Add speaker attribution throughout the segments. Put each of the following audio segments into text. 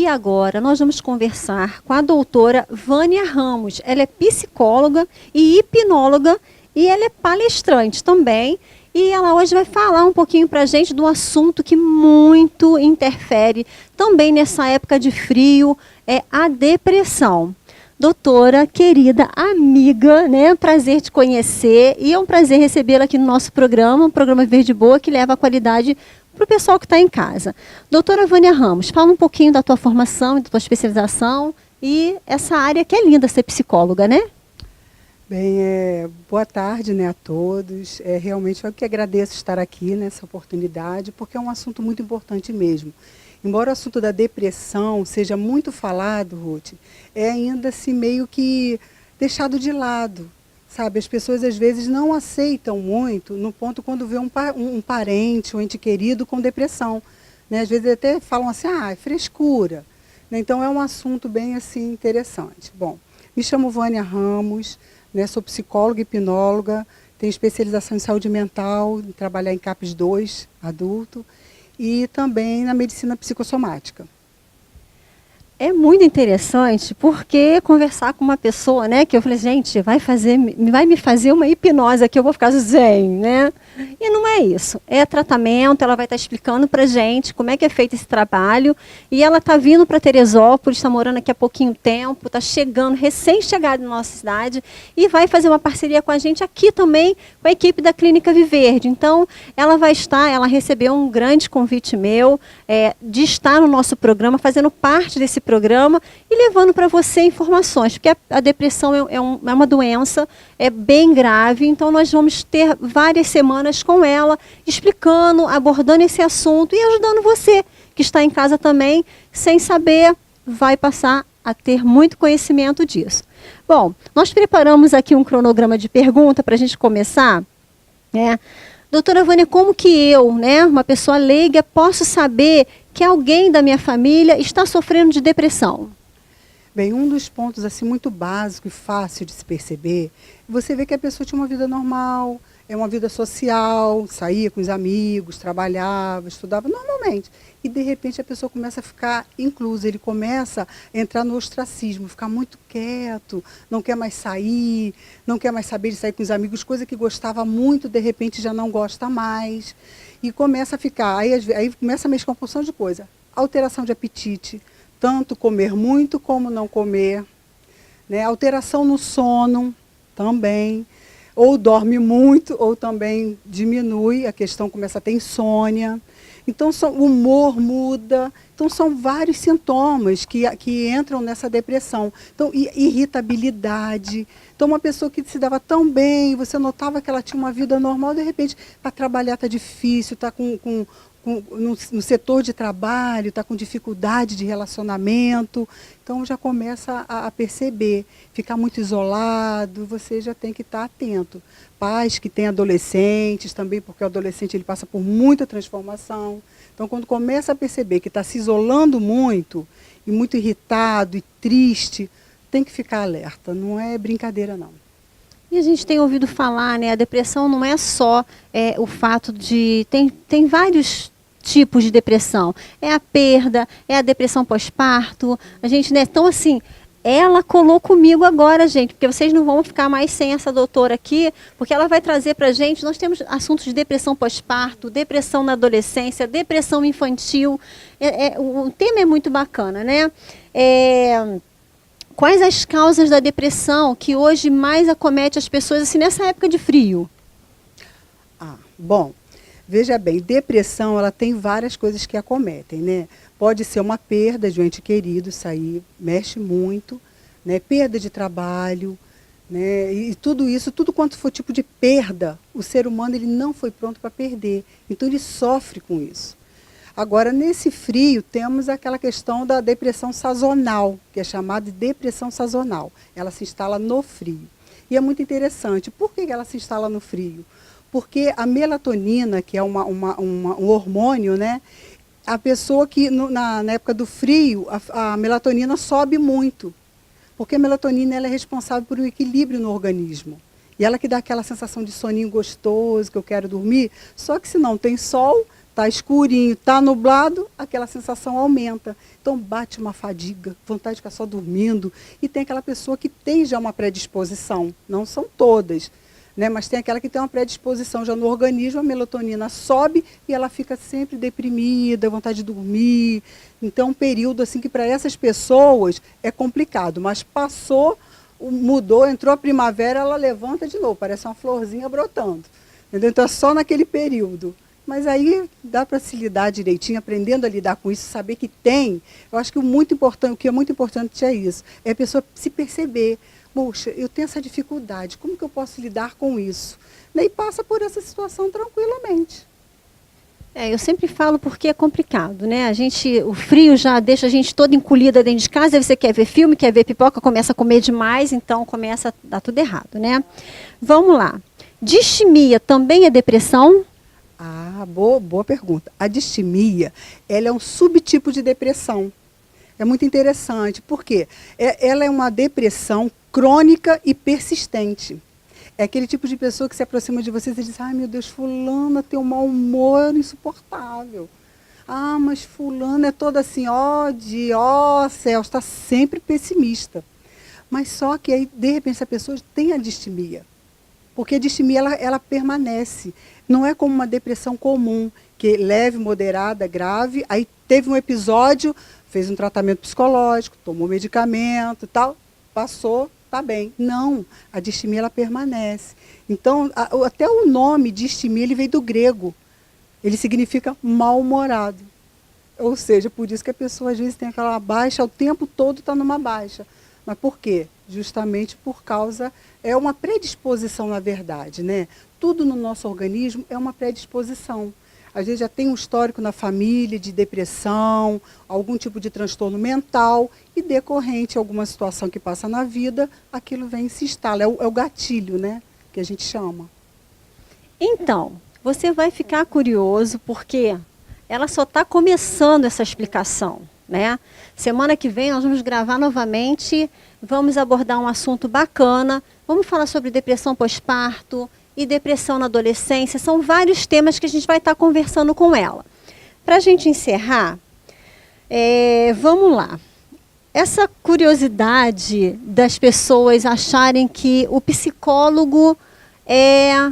Speaker 1: E agora nós vamos conversar com a doutora Vânia Ramos. Ela é psicóloga e hipnóloga e ela é palestrante também. E ela hoje vai falar um pouquinho para a gente do assunto que muito interfere também nessa época de frio, é a depressão. Doutora, querida amiga, né? Prazer te conhecer e é um prazer recebê-la aqui no nosso programa, um programa Verde Boa que leva a qualidade para o pessoal que está em casa. Doutora Vânia Ramos, fala um pouquinho da tua formação e da tua especialização e essa área que é linda ser psicóloga, né?
Speaker 2: Bem, boa tarde, né, a todos. Realmente eu que agradeço estar aqui nessa oportunidade, porque é um assunto muito importante mesmo. Embora o assunto da depressão seja muito falado, Ruth, é ainda assim meio que deixado de lado, sabe? As pessoas às vezes não aceitam muito no ponto quando vê um parente, um ente querido com depressão, né? Às vezes até falam assim, é frescura, né? Então é um assunto bem assim interessante. Bom, me chamo Vânia Ramos, né? Sou psicóloga e hipnóloga, tenho especialização em saúde mental, em trabalhar em CAPS 2, adulto, e também na medicina psicossomática.
Speaker 1: É muito interessante porque conversar com uma pessoa, né, que eu falei, gente, vai me fazer uma hipnose aqui, eu vou ficar zen, né? E não é isso, é tratamento, ela vai estar explicando pra gente como é que é feito esse trabalho e ela está vindo para Teresópolis, está morando aqui há pouquinho tempo, está chegando, recém-chegada na nossa cidade e vai fazer uma parceria com a gente aqui também, com a equipe da Clínica Viverde. Então, ela recebeu um grande convite meu de estar no nosso programa, fazendo parte desse programa e levando para você informações, porque a depressão é uma doença, é bem grave, então nós vamos ter várias semanas com ela, explicando, abordando esse assunto e ajudando você, que está em casa também, sem saber, vai passar a ter muito conhecimento disso. Bom, nós preparamos aqui um cronograma de pergunta para a gente começar, né? Doutora Vânia, como que eu, né, uma pessoa leiga, posso saber que alguém da minha família está sofrendo de depressão?
Speaker 2: Bem, um dos pontos assim muito básico e fácil de se perceber, você vê que a pessoa tinha uma vida normal, uma vida social, saía com os amigos, trabalhava, estudava normalmente. E de repente a pessoa começa a ficar inclusa, ele começa a entrar no ostracismo, ficar muito quieto, não quer mais sair, não quer mais saber de sair com os amigos, coisa que gostava muito, de repente já não gosta mais. E começa a ficar, aí começa a mexer com uma porção de coisa. Alteração de apetite, tanto comer muito como não comer, né? Alteração no sono também, ou dorme muito ou também diminui, a questão começa a ter insônia. Então o humor muda, então são vários sintomas que entram nessa depressão. Então irritabilidade, então uma pessoa que se dava tão bem, você notava que ela tinha uma vida normal, de repente para trabalhar está difícil, está no setor de trabalho, está com dificuldade de relacionamento, então já começa a perceber, ficar muito isolado, você já tem que estar atento. Pais que têm adolescentes também, porque o adolescente ele passa por muita transformação, então quando começa a perceber que está se isolando muito, e muito irritado e triste, tem que ficar alerta, não é brincadeira não.
Speaker 1: E a gente tem ouvido falar, né, a depressão não é só o fato de... Tem vários tipos de depressão. É a perda, é a depressão pós-parto. A gente, né, então assim, ela colou comigo agora, gente, porque vocês não vão ficar mais sem essa doutora aqui, porque ela vai trazer pra gente, nós temos assuntos de depressão pós-parto, depressão na adolescência, depressão infantil. O tema é muito bacana, né? Quais as causas da depressão que hoje mais acomete as pessoas assim, nessa época de frio?
Speaker 2: Bom, veja bem, depressão ela tem várias coisas que acometem, né? Pode ser uma perda de um ente querido, isso aí mexe muito, né? Perda de trabalho, né? E tudo isso, tudo quanto for tipo de perda, o ser humano ele não foi pronto para perder, então ele sofre com isso. Agora, nesse frio, temos aquela questão da depressão sazonal, que é chamada de depressão sazonal. Ela se instala no frio. E é muito interessante. Por que ela se instala no frio? Porque a melatonina, que é um hormônio, né? A pessoa que, na época do frio, a melatonina sobe muito. Porque a melatonina ela é responsável por um equilíbrio no organismo. E ela que dá aquela sensação de soninho gostoso, que eu quero dormir. Só que se não tem sol, tá escurinho, tá nublado, aquela sensação aumenta. Então bate uma fadiga, vontade de ficar só dormindo. E tem aquela pessoa que tem já uma predisposição, não são todas, né? Mas tem aquela que tem uma predisposição já no organismo, a melatonina sobe e ela fica sempre deprimida, vontade de dormir. Então um período assim que para essas pessoas é complicado, mas passou, mudou, entrou a primavera, ela levanta de novo, parece uma florzinha brotando. Entendeu? Então é só naquele período. Mas aí dá para se lidar direitinho, aprendendo a lidar com isso, saber que tem. Eu acho que o que é muito importante é isso, é a pessoa se perceber. Poxa, eu tenho essa dificuldade, como que eu posso lidar com isso? E passa por essa situação tranquilamente.
Speaker 1: Eu sempre falo porque é complicado, né? O frio já deixa a gente toda encolhida dentro de casa, aí você quer ver filme, quer ver pipoca, começa a comer demais, então começa a dar tudo errado, né? Vamos lá. Distimia também é depressão?
Speaker 2: Ah, boa pergunta. A distimia, ela é um subtipo de depressão. É muito interessante, porque ela é uma depressão crônica e persistente. É aquele tipo de pessoa que se aproxima de você e diz, ai meu Deus, fulana tem um mau humor insuportável. Ah, mas fulana é toda assim, ó céu, está sempre pessimista. Mas só que aí, de repente, essa pessoa tem a distimia. Porque a distimia, ela permanece. Não é como uma depressão comum, que é leve, moderada, grave, aí teve um episódio, fez um tratamento psicológico, tomou medicamento e tal, passou, está bem. Não, a distimia ela permanece. Então, até o nome distimia ele veio do grego. Ele significa mal-humorado. Ou seja, por isso que a pessoa às vezes tem aquela baixa, o tempo todo está numa baixa. Mas por quê? Justamente por causa, é uma predisposição na verdade, né? Tudo no nosso organismo é uma predisposição. Às vezes já tem um histórico na família de depressão, algum tipo de transtorno mental, e decorrente de alguma situação que passa na vida, aquilo vem e se instala. É o gatilho, né? Que a gente chama.
Speaker 1: Então, você vai ficar curioso porque ela só está começando essa explicação, né? Semana que vem nós vamos gravar novamente, vamos abordar um assunto bacana, vamos falar sobre depressão pós-parto e depressão na adolescência, são vários temas que a gente vai estar conversando com ela. Para a gente encerrar, vamos lá. Essa curiosidade das pessoas acharem que o psicólogo é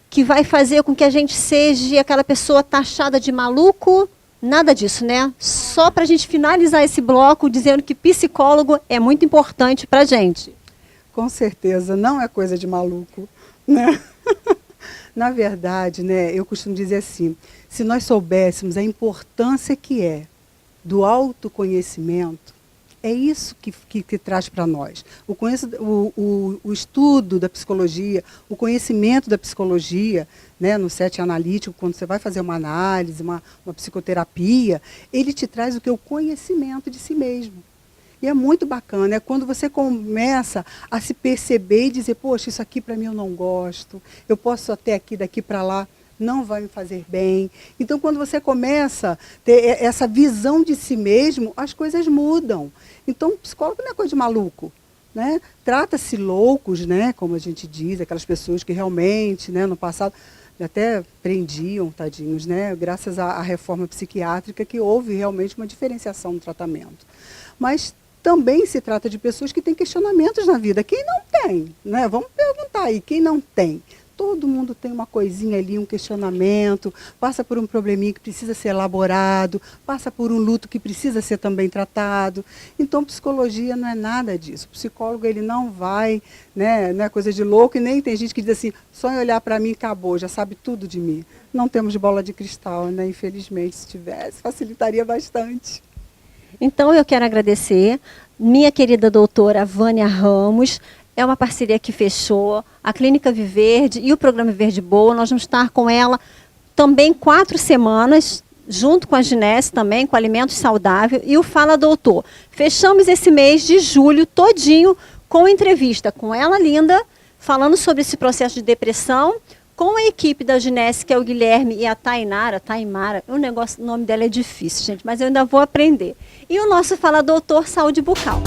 Speaker 1: que vai fazer com que a gente seja aquela pessoa taxada de maluco, nada disso, né? Só para a gente finalizar esse bloco dizendo que psicólogo é muito importante para a gente.
Speaker 2: Com certeza, não é coisa de maluco, né? Na verdade, né, eu costumo dizer assim, se nós soubéssemos a importância que é do autoconhecimento, é isso que traz para nós. O estudo da psicologia, o conhecimento da psicologia, né, no set analítico, quando você vai fazer uma análise, uma psicoterapia, ele te traz o conhecimento de si mesmo. E é muito bacana, é quando você começa a se perceber e dizer, poxa, isso aqui para mim eu não gosto, eu posso até aqui, daqui para lá, não vai me fazer bem. Então, quando você começa a ter essa visão de si mesmo, as coisas mudam. Então, psicólogo não é coisa de maluco, né? Trata-se loucos, né, como a gente diz, aquelas pessoas que realmente, né, no passado, até prendiam, tadinhos, né, graças à reforma psiquiátrica, que houve realmente uma diferenciação no tratamento. Mas também se trata de pessoas que têm questionamentos na vida. Quem não tem, né? Vamos perguntar aí, quem não tem? Todo mundo tem uma coisinha ali, um questionamento, passa por um probleminha que precisa ser elaborado, passa por um luto que precisa ser também tratado. Então, psicologia não é nada disso. O psicólogo, ele não vai, né, não é coisa de louco, e nem tem gente que diz assim, só em olhar para mim acabou, já sabe tudo de mim. Não temos bola de cristal, né? Infelizmente, se tivesse, facilitaria bastante.
Speaker 1: Então, eu quero agradecer minha querida doutora Vânia Ramos. É uma parceria que fechou, a Clínica Viverde e o Programa Viverde Boa. Nós vamos estar com ela também 4 semanas, junto com a Ginesse também, com Alimentos Saudáveis e o Fala Doutor. Fechamos esse mês de julho todinho com entrevista com ela linda, falando sobre esse processo de depressão, com a equipe da Ginesse, que é o Guilherme e a Taimara, o nome dela é difícil, gente, mas eu ainda vou aprender. E o nosso Fala Doutor Saúde Bucal.